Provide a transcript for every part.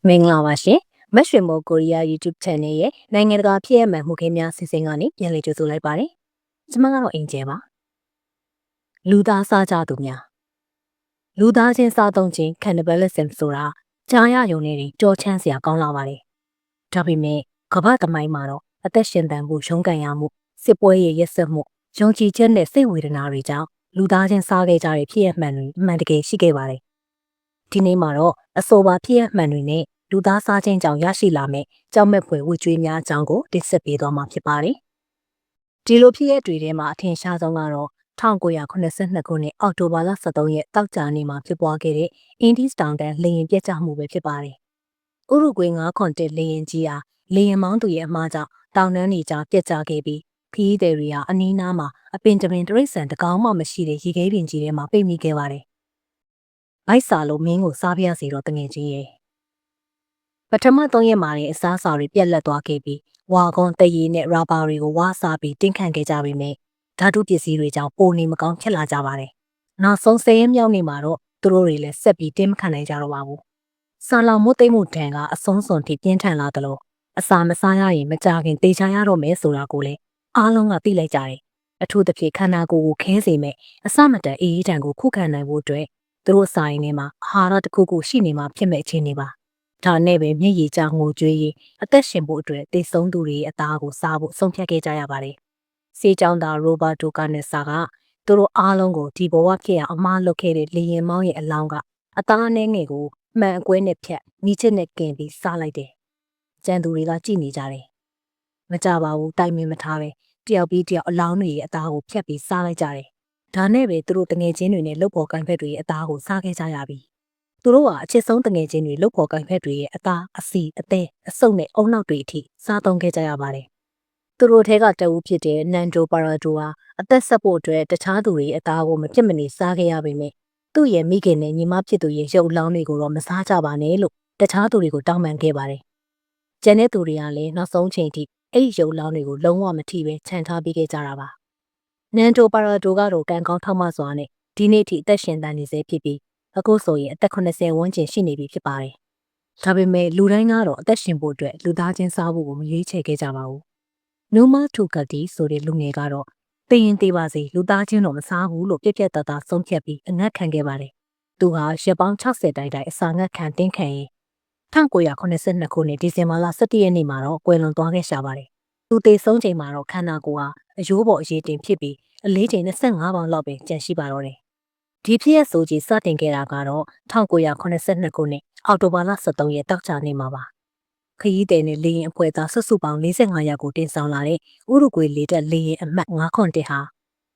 မင်္ဂလာပါရှင်မက်ရွှေမိုးကိုရီးယား YouTube Channel ရဲ့နိုင်ငံတကာဖြစ်ရမှန်မှုခင်းများစီစဉ်ကနေပြန်လည်ကြိုဆိုလိုက်ပါတယ်ကျွန်မကတော့အင်ဂျယ်ပါလူသားစားကြသူများလူသားချင်းစားသုံးခြင်း cannibalism ဆိုတာကြားရယုံနေပြီးကြောချမ်းစရာကောင်းလာပါတယ်ဒါပေမဲ့ကမ္ဘာသမိုင်းမှာတော့အသက်ရှင်သန်မှုရုန်းကန်ရမှုစစ်ပွဲရဲ့ရက်စက်မှုယုံကြည်ချက်နဲ့စိတ်ဝေဒနာတွေကြောင့်လူသားချင်းစားခဲ့ကြတဲ့ဖြစ်ရမှန်တွေအမှန်တကယ်ရှိခဲ့ပါတယ်ဒီနေ့မှာတော့အဆိုပါဖြစ်ရမှန်တွေနဲ့လူသားစားခြင်းကြောင့်ရရှိလာမယ့်ကြောက်မဲ့ဖွယ်ဝှေ့ကြွေးများအကြောင်းကိုတင်ဆက်ပေးသွားမှာဖြစ်ပါတယ်။ဒီလိုဖြစ်ရတွေထဲမှာအထင်ရှားဆုံးကတော့1982ခုနှစ်အောက်တိုဘာလ23ရက်တောက်ကြနေ့မှာဖြစ်ပွားခဲ့တဲ့အင်ဒီစတောင်တန်လေရင်ပြတ်ကျမှုပဲဖြစ်ပါတယ်။ဥရုဂွေ901လေရင်ကြီးဟာလေရင်မောင်းသူရဲ့အမှားကြောင့်တောင်တန်းတွေကြားပြတ်ကျခဲ့ပြီးခီးသည်တွေဟာအနီးနားမှာအပင်တပင်တရိတ်ဆန်တကောင်မှမရှိတဲ့ရေခဲပြင်ကြီးထဲမှာပိတ်မိခဲ့ပါတယ်။ဗိုက်စာလို့မင်းကိုစားပြရစီတော့တငယ်ချင်းရဲ့ပထမ3ရက်မှာအစားအစာတွေပြက်လက်သွားခဲ့ပြီးဝါကွန်တရီနဲ့ရာဘာတွေကိုဝါစားပြီးတင်းခန့်ခဲ့ကြပေမဲ့ဓာတုပစ္စည်းတွေကြောင့်ပိုနေမကောင်းဖြစ်လာကြပါတယ်။နောက်ဆုံး10ရက်မြောက်နေ့မှာတော့သူတို့တွေလည်းဆက်ပြီးတင်းမခံနိုင်ကြတော့ပါဘူး။ဆာလောင်မိုးသိမ့်မှုတန်ကအဆုံးစွန်ထိပြင်းထန်လာသလိုအစာမစားရရင်မကြခင်တေချာရတော့မယ်ဆိုတာကိုလည်းအားလုံးကသိလိုက်ကြတယ်။အထူးသဖြင့်ခန္ဓာကိုယ်ကိုခဲစေမဲ့အစမတန်အေးအေးတန်ကိုခုခံနိုင်ဖို့အတွက်သူတို့စာရင်ထဲမှာအာဟာရတစ်ခုခုရှိနေမှာဖြစ်မဲ့အခြေအနေပါ။ဒါနဲ့ပဲမျက်ရည်ကျငိုကြွေးရင်အသက်ရှင်ဖို့အတွက်သေဆုံးသူတွေရဲ့အသားကိုစားဖို့ဆုံးဖြတ်ခဲ့ကြရပါတယ်။စေချောင်းသားရိုဘာတိုကာနက်ဆာကသူတို့အားလုံးကိုဒီဘဝဖြစ်အောင်အမားလုပ်ခဲ့တဲ့လေရင်မောင်းရဲ့အလောင်းကအသားအနှဲငယ်ကိုမှန်အကွဲနဲ့ဖြတ်မိချစ်နဲ့ကင်ပြီးစားလိုက်တယ်။ကျန်သူတွေကကြည်နေကြတယ်။မကြပါဘူးတိုင်မင်မထားပဲတယောက်ပြီးတယောက်အလောင်းတွေရဲ့အသားကိုဖြတ်ပြီးစားလိုက်ကြတယ်။ဒါနဲ့ပဲသူတို့တငယ်ချင်းတွေနဲ့လုပ်ပေါ်ကိုင်ဖက်တွေရဲ့အသားကိုစားခဲ့ကြရပြီ။သူတို့ကအချစ်ဆုံးတငယ်ချင်းတွေလုပ်ပေါ်ကိုင်ဖက်တွေရဲ့အသားအစီအသေးအဆုပ်နဲ့အုံနောက်တွေအထိစားသုံးခဲ့ကြရပါတယ်။သူတို့ထဲကတအူးဖြစ်တဲ့နန်ဒိုပါရာဒိုဟာအသက်ဆက်ဖို့အတွက်တခြားသူတွေရဲ့အသားကိုမပြစ်မနေစားခဲ့ရပေမဲ့သူ့ရဲ့မိခင်နဲ့ညီမဖြစ်သူရဲ့ရုပ်လောင်းတွေကိုတော့မစားကြပါနဲ့လို့တခြားသူတွေကိုတောင်းပန်ခဲ့ပါတယ်။ကျန်တဲ့သူတွေကလည်းနောက်ဆုံးချိန်ထိအဲ့ဒီရုပ်လောင်းတွေကိုလုံးဝမထိပဲခြံထားပေးခဲ့ကြတာပါ။နန်ဒိုပါရာဒိုကတော့ကံကောင်းထောက်မစွာနဲ့ဒီနေ့ထိအသက်ရှင်သန်နေစေဖြစ်ပြီးအခုဆိုရင်အသက်80ဝန်းကျင်ရှိနေပြီဖြစ်ပါတယ်။ဒါပေမဲ့လူတိုင်းကတော့အသက်ရှင်ဖို့အတွက်လူသားချင်းစားဖို့ကိုမရွေးချယ်ခဲ့ကြပါဘူး။နူမာထူကတီဆိုတဲ့လူငယ်ကတော့သိရင်သိပါစေလူသားချင်းတော့မစားဘူးလို့ပြက်ပြက်သားသားဆုံးဖြတ်ပြီးအငတ်ခံခဲ့ပါတယ်။သူဟာရက်ပေါင်း60တိုင်တိုင်အစာငတ်ခံတင်းခံရင်1982ခုနှစ်ဒီဇင်ဘာလ17ရက်နေ့မှာတော့ကွယ်လွန်သွားခဲ့ရှာပါတယ်။သူသေဆုံးချိန်မှာတော့ခန္ဓာကိုယ်ဟာအယိုးပေါ်အရေးတင်ဖြစ်ပြီးအလေးချိန်25ပေါင်လောက်ပဲကျန်ရှိပါတော့တယ်။ဒီဖြစ်ရဆိုကြီးစတင်ခဲ့တာကတော့1982ခုနှစ်အောက်တိုဘာလ23ရက်တောက်ချနေ့မှာပါခရီးသည်နဲ့လေရင်အဖွဲ့သားစုစုပေါင်း45ယောက်ကိုတင်ဆောင်လာတဲ့ဥရုဂွေလေတပ်လေရင်အမှတ်901ဟာ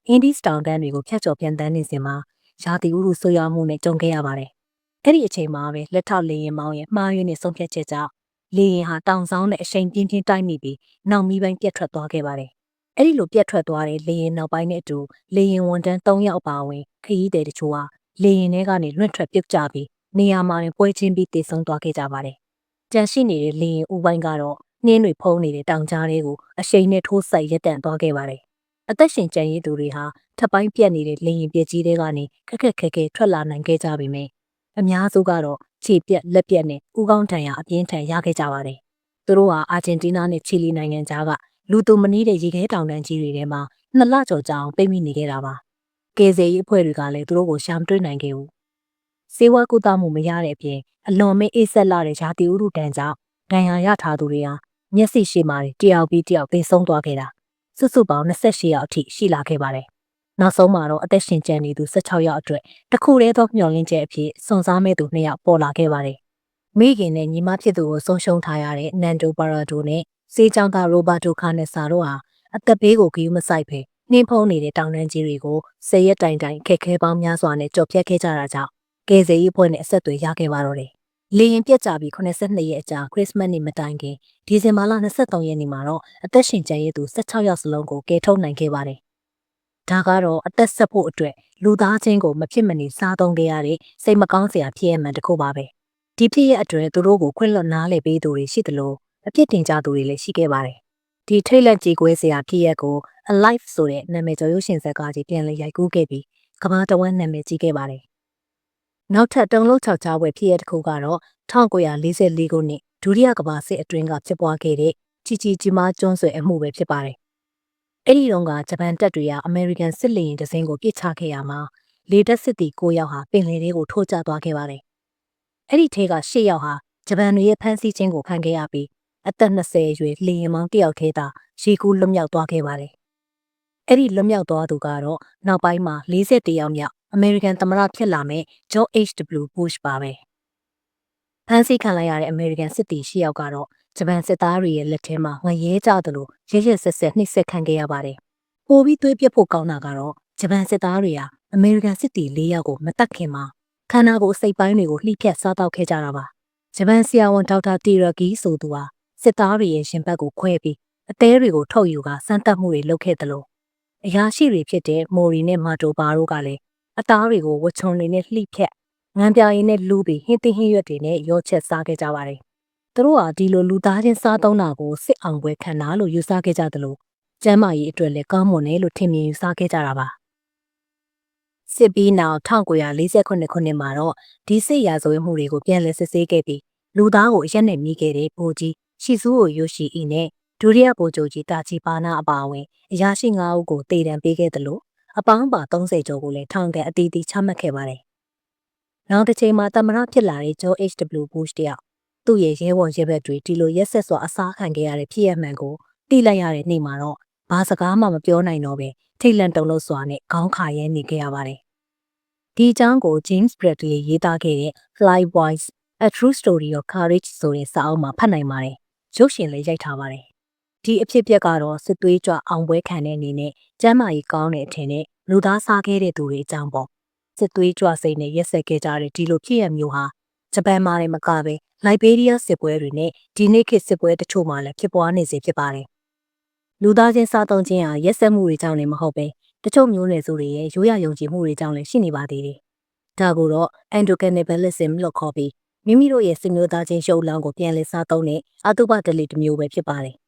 အင်ဒီစတောင်တန်းတွေကိုဖျက်ကျော်ပြန်တန်းနေစဉ်မှာရာသီဥတုဆိုးရွားမှုနဲ့ကြုံခဲ့ရပါတယ်။အဲ့ဒီအချိန်မှာပဲလက်ထောက်လေရင်မောင်းရဲ့မှားယွင်းတဲ့ဆုံးဖြတ်ချက်ကြောင့်လေရင်ဟာတောင်ဆောင်နဲ့အရှိန်ပြင်းပြင်းတိုက်မိပြီးနောက်မီးပိုင်းပြတ်ထွက်သွားခဲ့ပါတယ်။အဲ့ဒီလိုပြတ်ထွက်သွားတဲ့လေရင်နောက်ပိုင်းနဲ့အတူလေရင်ဝန်တန်း3ယောက်ပါဝင်ခရီးသည်တချို့ဟာလေရင်ထဲကနေလွင့်ထွက်ပြုတ်ကျပြီးနေရာမှာပွဲချင်းပြီးတေဆုံးသွားခဲ့ကြပါတယ်။ကြံရှိနေတဲ့လေရင်ဥပိုင်းကတော့နှင်းတွေဖုံးနေတဲ့တောင်ကြားတွေကိုအရှိန်နဲ့ထိုးစိုက်ရက်တန့်သွားခဲ့ပါတယ်။အသက်ရှင်ကျန်ရည်သူတွေဟာထပ်ပိုင်းပြက်နေတဲ့လေရင်ပြက်ကြီးတွေကနေခက်ခက်ခဲခဲထွက်လာနိုင်ခဲ့ကြပေမယ့်အများစုကတော့ခြေပြက်လက်ပြက်နဲ့ဥကောင်းထံရအပြင်းထန်ရခဲ့ကြပါတယ်။သူတို့ဟာအာဂျင်တီးနားနဲ့ချီလီနိုင်ငံကြားကလူသူမနီးတဲ့ရေခဲတောင်တန်းကြီးတွေထဲမှာ2လကျော်ကြာအောင်ပိတ်မိနေခဲ့တာပါ။ကယ်ဆယ်ရေးအဖွဲ့တွေကလည်းသူတို့ကိုရှာမတွေ့နိုင်ခဲ့ဘူး။စေဝါကုသမှုမရတဲ့အပြင်အလွန်မေးအေးဆက်လာတဲ့ရာသီဥတုတန်ကြောင့်ဒဏ်ရာရထားသူတွေဟာမျက်စိရှိမှတယောက်ပြီးတယောက်သေဆုံးသွားခဲ့တာစုစုပေါင်း28ယောက်အထိရှိလာခဲ့ပါတယ်။နောက်ဆုံးမှာတော့အသက်ရှင်ကျန်နေသူ16ယောက်အတွက်တခုတည်းသောမျှော်လင့်ချက်အဖြစ်စွန့်စားမဲ့သူ2ယောက်ပေါ်လာခဲ့ပါတယ်။မိခင်နဲ့ညီမဖြစ်သူကိုဆုံးရှုံးထားရတဲ့နန်ဒိုပါရာဒိုနဲ့စေချောင်းသားရိုဘာတိုခါနက်ဆာတို့ဟာအသက်ဘေးကိုဂရုမစိုက်ဘဲနှင်းဖုံးနေတဲ့တောင်တန်းကြီးတွေကို10ရက်တိုင်တိုင်ခက်ခဲပေါင်းများစွာနဲ့ကြော်ဖြတ်ခဲ့ကြတာကြောင့်ကယ်ဆယ်ရေးအဖွဲ့နဲ့အဆက်အသွယ်ရခဲ့ပါတော့တယ်။လေရင်ပြတ်ကျပြီး82ရက်အကြာခရစ်စမတ်နေ့မတိုင်ခင်ဒီဇင်ဘာလ23ရက်နေ့မှာတော့အသက်ရှင်ကျန်ရည်သူ16ယောက်စလုံးကိုကယ်ထုတ်နိုင်ခဲ့ပါတယ်။ဒါကတော့အသက်ဆက်ဖို့အတွက်လူသားချင်းကိုမဖြစ်မနေစားသုံးခဲ့ရတဲ့စိတ်မကောင်းစရာဖြစ်ရမှန်တစ်ခုပါပဲ။ဒီဖြစ်ရအတွက်သူတို့ကိုခွင့်လွှတ်နားလည်ပေးသူတွေရှိသလိုအပြစ်တင်ကြသူတွေလည်းရှိခဲ့ပါတယ်။ဒီထိတ်လန့်ကြေကွဲစရာဖြစ်ရက်ကို Alive ဆိုတဲ့နာမည်ကျော်ရုပ်ရှင်ဇာတ်ကားကြီးပြန်လည်ရိုက်ကူးခဲ့ပြီးကမ္ဘာတဝန်းနာမည်ကြီးခဲ့ပါတယ်။ နောက်ထပ်တုံလုံး6ချပွဲဖြစ်ရတဲ့ခုကတော့1944ခုနှစ်ဒုတိယကမ္ဘာစစ်အတွင်းကဖြစ်ပွားခဲ့တဲ့ကြီးမားကျွန်းဆွယ်အမှုပဲဖြစ်ပါတယ်။အဲ့ဒီတော့ကဂျပန်တပ်တွေကအမေရိကန်စစ်လေယာဉ်တစ်စင်းကိုပစ်ချခဲ့ရမှာလေတပ်စစ်သည်9ယောက်ဟာပင်လယ်ထဲကိုထိုးကျသွားခဲ့ပါတယ်။အဲ့ဒီထဲက10ယောက်ဟာဂျပန်တွေရဲ့ဖမ်းဆီးခြင်းကိုခံခဲ့ရပြီးအသက်20အရွယ်လေယာဉ်မောင်းတစ်ယောက်ထဲသာရေကူးလွတ်မြောက်သွားခဲ့ပါတယ်။အဲ့ဒီလွတ်မြောက်သွားသူကတော့နောက်ပိုင်းမှာ41ယောက်မြောက်အမေရိကန်သမ္မတဖြစ်လာမဲ့ George H.W. Bush ပါပဲ။ဖမ်းဆီးခံလိုက်ရတဲ့အမေရိကန်စစ်သည်10ယောက်ကတော့ဂျပန်စစ်သားတွေရဲ့လက်ထဲမှာငရဲကြသလိုရရဆက်ဆက်နှိပ်စက်ခံခဲ့ရပါတယ်။ပိုပြီးသွေးပြတ်ဖို့ကောင်းတာကတော့ဂျပန်စစ်သားတွေဟာအမေရိကန်စစ်သည်4ယောက်ကိုမတတ်ခင်မှာခန္ဓာကိုယ်အစိတ်ပိုင်းတွေကိုလှိဖြတ်စားတောက်ခဲ့ကြတာပါ။ဂျပန်ဆရာဝန်ဒေါက်တာတီရာဂီဆိုသူဟာစစ်သားတွေရဲ့ရှင်ဘက်ကိုခွဲပြီးအသေးတွေကိုထုတ်ယူကစမ်းသပ်မှုတွေလုပ်ခဲ့တယ်လို့အရာရှိတွေဖြစ်တဲ့မိုရီနဲ့မာတိုဘာတို့ကလည်းအသားတွေကိုဝချုံတွေနဲ့လှိဖြတ်ငံပြာရည်နဲ့လူးပြီးဟင်းသင်းဟင်းရွက်တွေနဲ့ရောချက်စားခဲ့ကြပါတယ်။သူတို့ဟာဒီလိုလူသားချင်းစားသုံးတာကိုစစ်အောင်ပွဲခံတာလို့ယူဆခဲ့ကြတယ်လို့ကျမ်းမာရေးအတွက်လည်းကောင်းမွန်တယ်လို့ထင်မြင်ယူဆခဲ့ကြတာပါ။စစ်ပြီးနောက်1948ခုနှစ်မှာတော့ဒီစစ်ရာဇဝတ်မှုတွေကိုပြန်လည်စစ်ဆေးခဲ့ပြီးလူသားကိုအရက်နဲ့မြည်ခဲ့တဲ့ဗိုလ်ကြီးရှီဇူးကိုယိုရှိအီနဲ့ဒုတိယဗိုလ်ချုပ်ကြီးတာချီပါနာအပါအဝင်အရာရှိ9ဦးကိုတေတံပေးခဲ့တယ်လို့အပေါင်းပါ30ကျော်ကိုလည်းထောင်ကန်အတီးတီးချမှတ်ခဲ့ပါတယ်။နောက်တစ်ချိန်မှာသမ္မတဖြစ်လာတဲ့ George H.W. Bush တယောက်သူ့ရဲ့ရဲဘော်ရဲဘက်တွေဒီလိုရက်ဆက်စွာအစားခံခဲ့ရတဲ့ဖြစ်ရမှန်ကိုသိလိုက်ရတဲ့နေ့မှာတော့ဘာစကားမှမပြောနိုင်တော့ပဲထိတ်လန့်တုန်လှုပ်စွာနဲ့ခေါင်းခါရဲနေခဲ့ရပါတယ်။ဒီအကြောင်းကို James Bradley ရေးသားခဲ့တဲ့ Fly Boys: A True Story of Courage ဆိုတဲ့စာအုပ်မှာဖတ်နိုင်ပါတယ်။ရုပ်ရှင်လည်းရိုက်ထားပါတယ်။ဒီအဖြစ်အပျက်ကတော့စစ်သွေးကြွအောင်ပွဲခံတဲ့အနေနဲ့ကျမ်းမာရေးကောင်းတဲ့အထင်နဲ့လူသားစားခဲ့တဲ့သူတွေအကြောင်းပေါ့။စစ်သွေးကြွစိတ်နဲ့ရက်ဆက်ခဲ့ကြတဲ့ဒီလိုဖြစ်ရမျိုးဟာဂျပန်မှာလည်းမကပဲလိုက်ဘေးရီးယားစစ်ပွဲတွေနဲ့ဒီနေ့ခေတ်စစ်ပွဲတချို့မှာလည်းဖြစ်ပွားနေစေဖြစ်ပါတယ်။လူသားချင်းစားသုံးခြင်းဟာရက်ဆက်မှုတွေကြောင့်လည်းမဟုတ်ပဲတချို့မျိုးနွယ်စုတွေရဲ့ရိုးရာယုံကြည်မှုတွေကြောင့်လည်းရှိနေပါသေးတယ်။ဒါကိုတော့ endocannibalism လို့ခေါ်ပြီးမိမိတို့ရဲ့ဆွေမျိုးသားချင်းရုပ်လောင်းကိုပြန်လည်စားသုံးတဲ့အတုပဒလိတစ်မျိုးပဲဖြစ်ပါတယ်။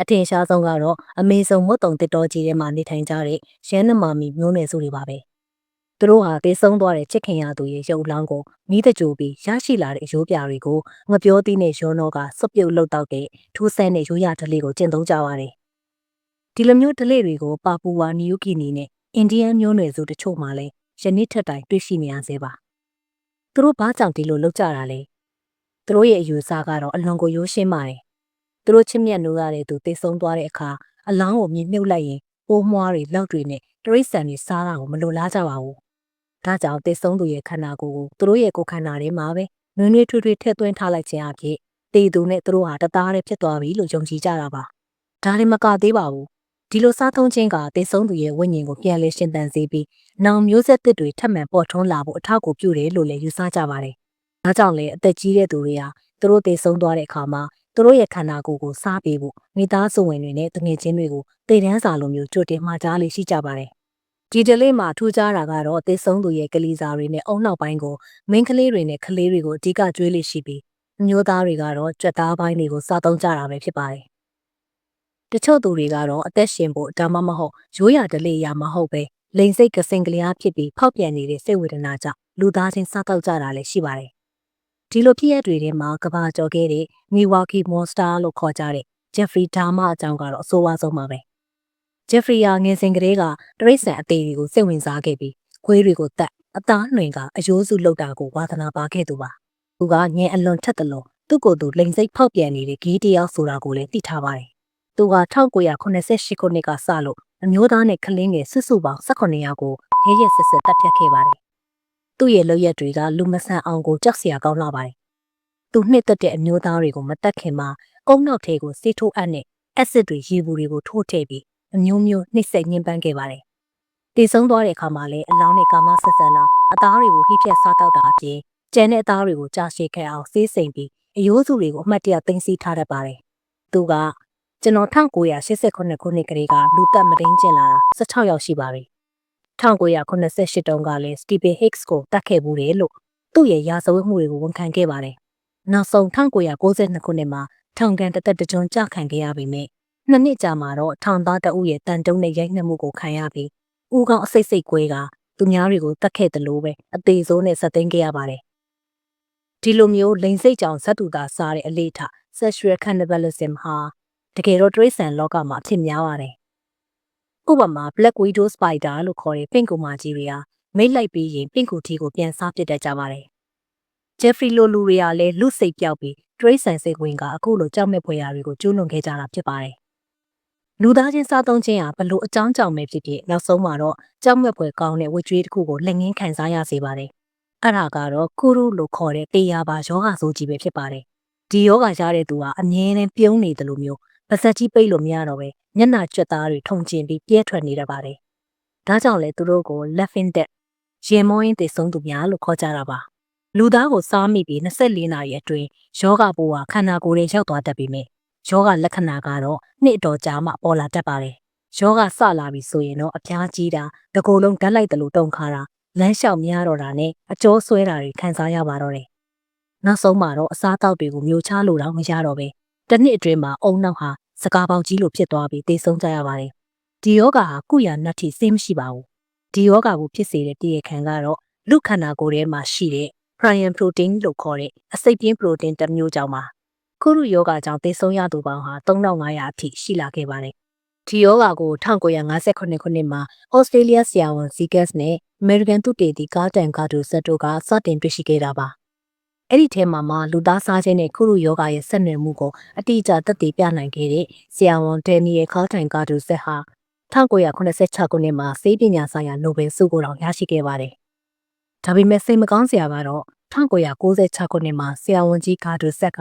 အထင်ရှားဆုံးကတော့အမေဇုံမွတ်တုံတစ်တော်ကြီးထဲမှာနေထိုင်ကြတဲ့ရန်နမာမီမျိုးနွယ်စုတွေပါပဲ။သူတို့ဟာတေဆုံးသွားတဲ့ချစ်ခင်ရသူရဲ့ရုပ်လောင်းကိုမိတကြိုပြီးရရှိလာတဲ့အရိုးပြာတွေကိုငပြောသီးနဲ့ရောနောကစွပ်ပြုတ်လှုပ်တောက်တဲ့ထူးဆန်းတဲ့ရိုးရာဓလေ့ကိုကျင့်သုံးကြပါတယ်။ဒီလိုမျိုးဓလေ့တွေကိုပါပူဝါနယူးဂီနီနဲ့အိန္ဒိယမျိုးနွယ်စုတချို့မှလည်းယနေ့ထက်တိုင်တွေ့ရှိနေရသေးပါ။သူတို့ဘာကြောင့်ဒီလိုလုပ်ကြတာလဲ။သူတို့ရဲ့အယူအဆကတော့အလွန်ကိုရိုးရှင်းပါတယ်။သူတို့ချစ်မြတ်နိုးရတဲ့သူတေဆုံးသွားတဲ့အခါအလောင်းကိုမြင်မြုပ်လိုက်ရင်ပိုးမွှားတွေလောက်တွေနဲ့တရိတ်ဆန်တွေစားတာကိုမလိုလားကြပါဘူး။ဒါကြောင့်တေဆုံးသူရဲ့ခန္ဓာကိုယ်ကိုသူတို့ရဲ့ကိုယ်ခန္ဓာထဲမှာပဲနွေးနွေးထွေးထွေးထည့်သွင်းထားလိုက်ခြင်းအဖြစ်တေသူနဲ့သူတို့ဟာတသားတည်းဖြစ်သွားပြီလို့ယုံကြည်ကြတာပါ။ဒါလည်းမကသေးပါဘူး။ဒီလိုစားသုံးခြင်းကတေဆုံးသူရဲ့ဝိညာဉ်ကိုပြန်လည်ရှင်သန်စေပြီးနောင်မျိုးဆက်သစ်တွေထပ်မံပေါ်ထွန်းလာဖို့အထောက်အကူပြုတယ်လို့လည်းယူဆကြပါတယ်။ဒါကြောင့်လည်းအသက်ကြီးတဲ့သူတွေဟာသူတို့တေဆုံးသွားတဲ့အခါမှာသူတို့ရဲ့ခန္ဓာကိုယ်ကိုစားပေးဖို့မိသားစုဝင်တွေနဲ့တငယ်ချင်းတွေကိုတေတန်းစာလိုမျိုးကြိုတင်မှာကြားလေးရှိကြပါတယ်။ဒီဒလေးမှာထူးခြားတာကတော့တေဆုံးသူရဲ့ကလေးစားတွေနဲ့အုံနောက်ပိုင်းကိုမိန်းကလေးတွေနဲ့ကလေးတွေကိုအဓိကကျွေးလေးရှိပြီးမျိုးသားတွေကတော့ကြွက်သားပိုင်းတွေကိုစားသုံးကြတာပဲဖြစ်ပါတယ်။တချို့သူတွေကတော့အသက်ရှင်ဖို့ဒါမှမဟုတ်ရိုးရာဓလေ့အရမဟုတ်ပဲလိန်စိတ်ကစင်ကလျားဖြစ်ပြီးဖောက်ပြန်နေတဲ့စိတ်ဝေဒနာကြောင့်လူသားချင်းစားတောက်ကြတာလည်းရှိပါတယ်။ဒီလိုဖြစ်ရတွေထဲမှာကဘာကျော်ခဲ့တဲ့မီဝါကီမွန်စတာလို့ခေါ်ကြတဲ့ဂျက်ဖရီဒါမအကြောင်းကတော့အဆိုးဝါးဆုံးပါပဲ။ဂျက်ဖရီယာငယ်စဉ်ကတည်းကတရိတ်ဆန်အသေးတွေကိုစိတ်ဝင်စားခဲ့ပြီးခွေးတွေကိုတတ်အသားနှွင်ကအယိုးစုလှုပ်တာကိုဝါသနာပါခဲ့သူပါ။သူကငယ်အလွန်ထက်သလိုသူ့ကိုယ်သူလိန်စိတ်ဖောက်ပြန်နေတဲ့ဂီးတယောက်ဆိုတာကိုလည်းသိထားပါတယ်။သူက1988ခုနှစ်ကစလို့အမျိုးသားနဲ့ကလေးငယ်စုစုပေါင်း18ယောက်ကိုရဲရဲဆက်ဆက်တပ်ဖြတ်ခဲ့ပါတယ်။သူ့ရဲ့လုပ်ရက်တွေကလူမဆန်အောင်ကိုကြောက်စရာကောင်းလာပါတယ်။သူနှစ်သက်တဲ့အမျိုးသားတွေကိုမတက်ခင်မှာကုန်းနောက်ထဲကိုစေးထိုးအပ်နဲ့အက်ဆစ်တွေရေဘူးတွေကိုထိုးထည့်ပြီးအမျိုးမျိုးနှိပ်စက်ညှဉ်းပန်းခဲ့ပါတယ်။တည်ဆုံးသွားတဲ့အခါမှာလည်းအလောင်းနဲ့ကာမဆက်ဆံတာအသားတွေကိုဟိဖြက်စားတောက်တာအပြင်ကျန်တဲ့အသားတွေကိုကြာရှည်ခဲ့အောင်ဆေးစိမ်ပြီးအယိုးစုတွေကိုအမှတ်တရသိမ်းဆည်းထားတတ်ပါတယ်။သူကကျွန်တော်1988ခုနှစ်ကလေးကလူတက်မတိန်ကျင်လာတာ16ယောက်ရှိပါပြီ။1988တုန်းကလည်း Stephen Hicks ကိုတတ်ခဲ့ဘူးတယ်လို့သူ့ရဲ့ရာဇဝတ်မှုတွေကိုဝန်ခံခဲ့ပါတယ်။နောက်ဆုံး1992ခုနှစ်မှာထောင်ကန်တသက်တကြွကြခံခဲ့ရပြီးမြဲနှစ်နှစ်ကြာမှာတော့ထောင်သားတအုပ်ရဲ့တန်တုံးနဲ့ရိုက်နှက်မှုကိုခံရပြီးဦးခေါင်းအစိတ်ကွဲက သူများတွေကိုတတ်ခဲ့တယ်လို့ပဲအသေးစိုးနဲ့ဆက်သိမ်းခဲ့ရပါတယ်။ဒီလိုမျိုးလိန်စိတ်ကြောင်ဇက်တူတာစားတဲ့အလေးထား sexual cannibalism ဟာတကယ်တော့တရိတ်ဆန်လောကမှာအဖြစ်များပါတယ်။ဥပမာ Black Widow Spider လို့ခေါ်တဲ့ပင့်ကူမာကြီးတွေဟာမိတ်လိုက်ပြီးရင်ပင့်ကူထီကိုပြန်စားပစ်တတ်ကြပါတယ်။ Jeffrey လိုလူတွေကလည်းလူစိတ်ပြောက်ပြီးတရိတ်ဆန်စိတ်ဝင်ကအခုလိုကြောက်မဲ့ဖွယ်ရာတွေကိုကျူးလွန်ခဲ့ကြတာဖြစ်ပါတယ်။လူသားချင်းစားသုံးခြင်းဟာဘလို့အကြောင်းကြောင့်ပဲဖြစ်ဖြစ်နောက်ဆုံးမှာတော့ကြောက်မဲ့ဖွယ်ကောင်းတဲ့ဝေကြွေးတစ်ခုကိုလက်ငင်းခံစားရစေပါတယ်။အဲ့ဒါကတော့ကူရုလို့ခေါ်တဲ့တေးရပါယောဂဆိုးကြီးပဲဖြစ်ပါတယ်။ဒီယောဂရတဲ့သူဟာအမြဲတမ်းပြုံးနေတယ်လို့မျိုးပါဇက်ကြီးပိတ်လို့မရတော့ပဲမျက်နှာကြွက်သားတွေထုံကျင်ပြီးပြဲထွက်နေတတ်ပါတယ်။ဒါကြောင့်လေသူတို့ကို laughing dead ရင်မောရင်းသေဆုံးသူများလို့ခေါ်ကြတာပါ။လူသားကိုစားမိပြီး24နာရီအတွင်းယောဂပိုးဟာခန္ဓာကိုယ်ထဲရောက်သွားတတ်ပြီမြဲယောဂလက္ခဏာကတော့နှစ်တော်ကြာမှပေါ်လာတတ်ပါတယ်။ယောဂစလာပြီဆိုရင်တော့အပြားကြီးတာတကိုယ်လုံးဓာတ်လိုက်တယ်လို့တုံခါတာလမ်းလျှောက်များတော့တာနဲ့အကျော်ဆွဲတာတွေခံစားရပါတော့တယ်။နောက်ဆုံးမှာတော့အစားတောက်တွေကိုမျိုးချလို့တော့မရတော့ပဲ။တစ်နှစ်အတွင်းမှာအုံနောက်ဟာစကားပေါက်ကြီးလိုဖြစ်သွားပြီးသေဆုံးကြရပါတယ်။ဒီယောဂဟာကုရနတ်ထိစေးမရှိပါဘူး။ဒီယောဂကိုဖြစ်စေတဲ့တည်ရခံကတော့လူခန္ဓာကိုယ်ထဲမှာရှိတဲ့ prion protein လို့ခေါ်တဲ့အစိတ်ပြင်း protein တစ်မျိုးကြောင့်ပါခုရုယောဂကြောင့်သေဆုံးရသူပေါင်းဟာ3500အထိရှိလာခဲ့ပါတယ်ဒီယောဂကို1958ခုနှစ်မှာဩစတြေးလျဆရာဝန်ဇီကတ်နဲ့အမေရိကန်သုတေသီကားတန်ကာဒိုဆက်တို့ကစတင်တွေ့ရှိခဲ့တာပါအဲ့ဒီထဲမှာလူသားစားခြင်းနဲ့ခုရုယောဂရဲ့ဆက်နွယ်မှုကိုအတိအကျသက်သေပြနိုင်ခဲ့တဲ့ဆရာဝန်ဒန်နီယယ်ကားတန်ကာဒိုဆက်ဟာ1986ခုနှစ်မှာဆေးပညာဆိုင်ရာနိုဘယ်ဆုကိုရရှိခဲ့ပါတယ်ဒါပေမဲ့စိတ်မကောင်းစရာကတော့1996ခုနှစ်မှာဆရာဝန်ကြီးကာဒိုဆက်က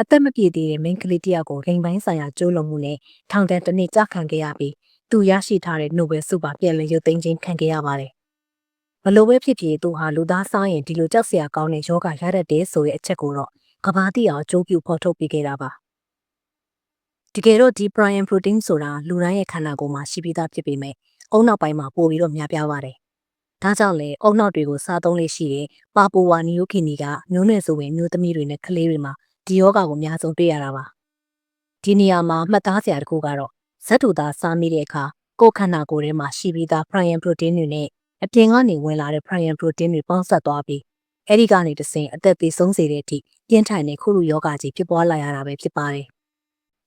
အသက်မပြည့်သေးတဲ့မိန်းကလေးတယောက်ကိုဂိမ်းပိုင်းဆိုင်ရာကျိုးလွန်မှုနဲ့ထောင်ဒဏ်တစ်နှစ်ကြာခံခဲ့ရပြီးသူရရှိထားတဲ့နိုဘယ်ဆုပါပြန်လည်ရုပ်သိမ်းခြင်းခံခဲ့ရပါတယ်။ဘလို့ပဲဖြစ်ဖြစ်သူဟာလူသားစားရင်ဒီလိုကြောက်စရာကောင်းတဲ့ယောဂရတတ်တယ်ဆိုတဲ့အချက်ကိုတော့ကဘာတိအောင်အကျိုးပြုဖော်ထုတ်ပေးခဲ့တာပါ။တကယ်တော့ဒီ prion protein ဆိုတာလူတိုင်းရဲ့ခန္ဓာကိုယ်မှာရှိပြီးသားဖြစ်ပေမဲ့အုံနောက်ပိုင်းမှာပိုပြီးတော့များပြားပါတယ်။ဒါကြောင့်လေအုံနောက်တွေကိုစားသုံးလေးရှိတဲ့ပါပူဝါနီယိုကီနီကမျိုးနွယ်ဆိုဝင်မျိုးသမီးတွေနဲ့ကလေးတွေမှာဒီယောဂကိုအများဆုံးတွေ့ရတာပါဒီနေရာမှာမှတ်သားစရာတစ်ခုကတော့ဇက်တူသားစားမိတဲ့အခါကိုယ်ခန္ဓာကိုယ်ထဲမှာရှိပြီးသား prion protein တွေနဲ့အပြင်ကနေဝင်လာတဲ့ prion protein တွေပေါင်းစပ်သွားပြီးအဲ့ဒီကနေတဆင့်အသက်သေဆုံးစေတဲ့အထိပြင်းထန်တဲ့ခုရုယောဂကြီးဖြစ်ပွားလာရတာပဲဖြစ်ပါတယ်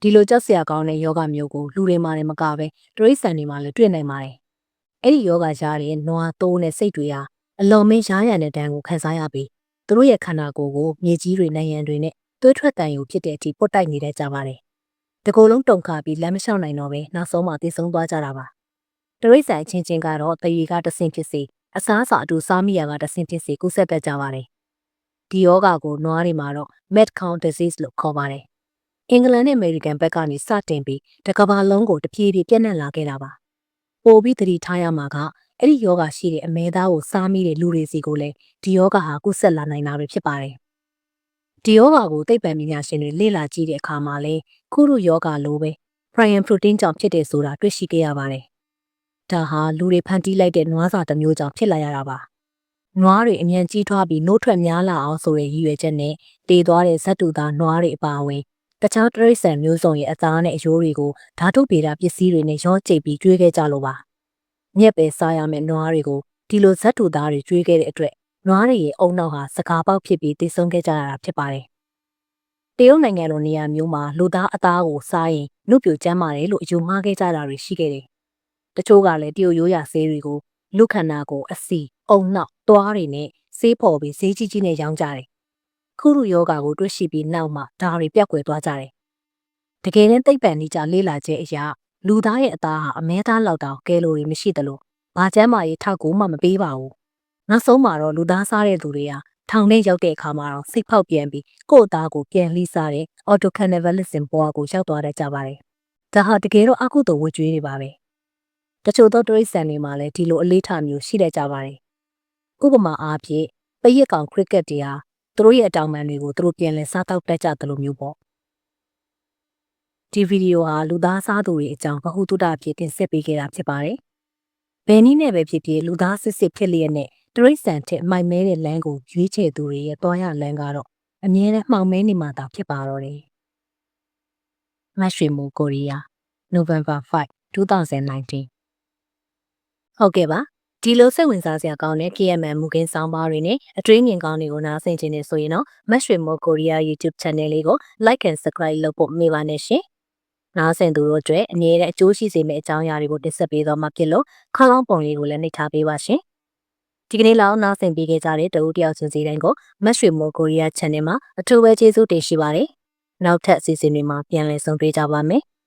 ဒီလိုကြောက်စရာကောင်းတဲ့ယောဂမျိုးကိုလူတွေမှာလည်းမကပဲတရိတ်ဆန်တွေမှာလည်းတွေ့နိုင်ပါတယ်အဲ့ဒီယောဂကြားတဲ့နွားတိုးနဲ့စိတ်တွေဟာအလွန်မင်းရားရံတဲ့တန်းကိုခံစားရပြီးသူတို့ရဲ့ခန္ဓာကိုယ်ကိုမြေကြီးတွေနိုင်ရန်တွေနဲ့သွေးထွက်တန်ယူဖြစ်တဲ့အထိပုတ်တိုက်နေတတ်ကြပါတယ်။တကူလုံးတုန်ခါပြီးလမ်းမလျှောက်နိုင်တော့ပဲနောက်ဆုံးမှသေဆုံးသွားကြတာပါ။တရိတ်ဆန်ချင်းချင်းကတော့တရေကတဆင့်ဖြစ်စေအစားအစာအတူစားမိရကတဆင့်ဖြစ်စေကူးစက်တတ်ကြပါတယ်။ဒီယောဂကိုနွားတွေမှာတော့ mad cow disease လို့ခေါ်ပါတယ်။အင်္ဂလန်နဲ့အမေရိကန်ဘက်ကနေစတင်ပြီးတစ်ကမ္ဘာလုံးကိုတပြေးပြေးပြန့်နှံ့လာခဲ့တာပါ။ပိုပြီးသတိထားရမှာကအဲ့ဒီယောဂရှိတဲ့အမဲသားကိုစားမိတဲ့လူတွေစီကိုလည်းဒီယောဂဟာကူးစက်လာနိုင်တာပဲဖြစ်ပါတယ်။ဒီယောဂကိုသိပ္ပံပညာရှင်တွေလေ့လာကြည့်တဲ့အခါမှာလည်းခုရုယောဂလိုပဲ prion protein ကြောင့်ဖြစ်တယ်ဆိုတာတွေ့ရှိခဲ့ရပါတယ်။ဒါဟာလူတွေဖန်တီးလိုက်တဲ့နွားစာတစ်မျိုးကြောင့်ဖြစ်လာရတာပါ။နွားတွေအမြန်ကြီးထွားပြီးနှိုးထွက်များလာအောင်ဆိုတဲ့ရည်ရွယ်ချက်နဲ့တည်သွားတဲ့ဇက်တူသားနွားတွေအပါအဝင်တခြားတရိတ်ဆန်မျိုးစုံရဲ့အသားနဲ့အရိုးတွေကိုဓာတုဗေဒပစ္စည်းတွေနဲ့ရောကျိတ်ပြီးကျွေးခဲ့ကြလို့ပါ။မြက်ပဲစားရမယ့်နွားတွေကိုဒီလိုဇက်တူသားတွေကျွေးခဲ့တဲ့အတွက်နွားတွေရဲ့အုံနောက်ဟာစကားပေါက်ဖြစ်ပြီးသေဆုံးခဲ့ကြရတာဖြစ်ပါတယ်။တရုတ်နိုင်ငံလိုနေရာမျိုးမှာလူသားအသားကိုစားရင်နှုတ်ပြကျမ်းမာတယ်လို့အယူမှားခဲ့ကြတာတွေရှိခဲ့တယ်။တချို့ကလည်းတရုတ်ရိုးရာဆေးတွေကိုလူခန္ဓာကိုအစီအုံနောက်သွားတွေနဲ့ဆေးဖော်ပြီးဈေးကြီးကြီးနဲ့ရောင်းကြတယ်။ခုရုယောဂကိုတွေ့ရှိပြီးနောက်မှဒါတွေပြတ်ကွယ်သွားကြတယ်။တကယ်တမ်းသိပ္ပံနည်းကျလေ့လာချက်အရလူသားရဲ့အသားဟာအမဲသားလောက်တောင်ကယ်လိုရီမရှိသလိုဘာကျန်းမာရေးထောက်ကူမှမပေးပါဘူး။နောက်ဆုံးမှာတော့လူသားစားတဲ့သူတွေဟာထောင်ထဲရောက်တဲ့အခါမှာတော့စိတ်ဖောက်ပြန်ပြီးကိုယ့်အသားကိုပြန်လှီးစားတဲ့ autocannibalism ဘဝကိုရောက်သွားတတ်ကြပါတယ်။ဒါဟာတကယ်တော့အကုသိုလ်ဝတ်ကြွေးတွေပါပဲ။တချို့သောတရိတ်ဆန်တွေမှာလည်းဒီလိုအလေးထားမျိုးရှိတတ်ကြပါတယ်။ဥပမာအားဖြင့်ပရိတ်ကောင်ခရစ်ကက်တွေဟာသူတို့ရဲ့အတောင်ပံတွေကိုသူတို့ပြန်လည်စားတောက်တတ်ကြသလိုမျိုးပေါ့။ဒီဗီဒီယိုဟာလူသားစားသူတွေအကြောင်းဗဟုသုတအဖြစ်တင်ဆက်ပေးခဲ့တာဖြစ်ပါတယ်။ဘယ်နည်းနဲ့ပဲဖြစ်ဖြစ်လူသားစစ်စစ်ဖြစ်လျက်နဲ့တရိတ်ဆန်ထက်မိုက်မဲတဲ့လမ်းကိုရွေးချယ်သူတွေရဲ့တွားရလမ်းကတော့အမြဲတမ်းမှောင်မဲနေမှာသာဖြစ်ပါတော့တယ်။မတ်ရွှေမိုးကိုရီးယား November 5, 2019ဟုတ်ကဲ့ပါ ဒီလိုစိတ်ဝင်စားစရာကောင်းတဲ့ KMN မူကင်းဆောင်းပါးတွေနဲ့အတွေးမြင်ကောင်းတွေကိုနားဆင်ခြင်းနဲ့ဆိုရင်တော့မတ်ရွှေမိုးကိုရီးယား YouTube Channel လေးကို Like and Subscribe လုပ်ဖို့မေ့ပါနဲ့ရှင်။နားဆင်သူတို့အတွက်အမြဲတမ်းအကျိုးရှိစေမယ့်အကြောင်းအရာတွေကိုတင်ဆက်ပေးသွားမှာဖြစ်လို့ခေါင်းလောင်းပုံလေးကိုလည်းနှိပ်ထားပေးပါရှင်။ဒီကနေ့လောက်နားဆင်ပေးခဲ့ကြတဲ့တဦးတယောက်ချင်းစီတိုင်းကိုမတ်ရွှေမိုးကိုရီးယား Channel မှာအထူးပဲကျေးဇူးတင်ရှိပါတယ်။နောက်ထပ်အစီအစဉ်တွေမှာပြန်လည်ဆုံတွေ့ကြပါမယ်။